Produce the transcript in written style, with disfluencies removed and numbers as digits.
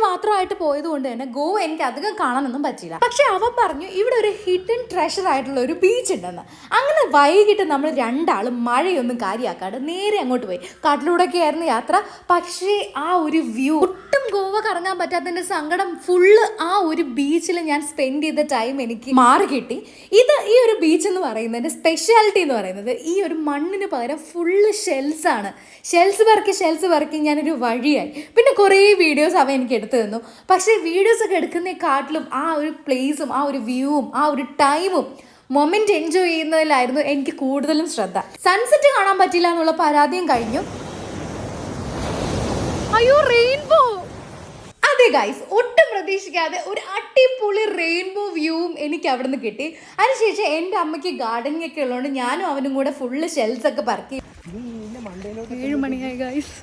മാത്രമായിട്ട് പോയത് കൊണ്ട് തന്നെ ഗോവ എനിക്ക് അധികം കാണാനൊന്നും പറ്റില്ല. പക്ഷെ അവൻ പറഞ്ഞു ഇവിടെ ഒരു ഹിഡൻ ട്രഷർ ആയിട്ടുള്ള ഒരു ബീച്ച് ഉണ്ടെന്ന്. അങ്ങനെ വൈകിട്ട് നമ്മൾ രണ്ടാളും മഴയൊന്നും കാര്യമാക്കാണ്ട് നേരെ അങ്ങോട്ട് പോയി. കാട്ടിലൂടെയൊക്കെ ആയിരുന്നു യാത്ര. പക്ഷേ ആ ഒരു വ്യൂ, ഒട്ടും ഗോവ കറങ്ങാൻ പറ്റാത്തതിൻ്റെ സങ്കടം ഫുള്ള് ആ ഒരു ബീച്ചിൽ ഞാൻ സ്പെൻഡ് ചെയ്ത ടൈം എനിക്ക് മാറി കിട്ടി. ഈ ഒരു ബീച്ച് എന്ന് പറയുന്നതിൻ്റെ സ്പെഷ്യാലിറ്റി എന്ന് പറയുന്നത് ഈ ഒരു മണ്ണിന് പകരം ഫുള്ള് ഷെൽസ് ആണ്. ഷെൽസ് പറക്കി ഞാനൊരു വഴിയായി. പിന്നെ കുറേ വീഡിയോസ് അവൻ എനിക്ക് എടുത്തു തന്നു. പക്ഷേ വീഡിയോസൊക്കെ എടുക്കുന്നതിനെക്കാട്ടിലും ആ ഒരു പ്ലേസും ആ ഒരു വ്യൂവും ആ ഒരു ടൈമും മൊമെന്റ് എൻജോയ് ചെയ്യുന്നതിലായിരുന്നു എനിക്ക് കൂടുതലും ശ്രദ്ധ. സൺസെറ്റ് കാണാൻ പറ്റില്ല എന്നുള്ള പരാതിയും കഴിഞ്ഞു. അയ്യോ, റെയിൻബോ! അതെ ഗൈസ്, ഒട്ടും പ്രതീക്ഷിക്കാതെ ഒരു അടിപൊളി റെയിൻബോ വ്യൂവും എനിക്ക് അവിടെ നിന്ന് കിട്ടി. അതിനുശേഷം എൻ്റെ അമ്മയ്ക്ക് ഗാർഡനിങ് ഒക്കെ ഉള്ളതുകൊണ്ട് ഞാനും അവനും കൂടെ ഫുള്ള് ഷെൽസ് ഒക്കെ പറക്കി. 7 മണിയായി ഗൈസ്.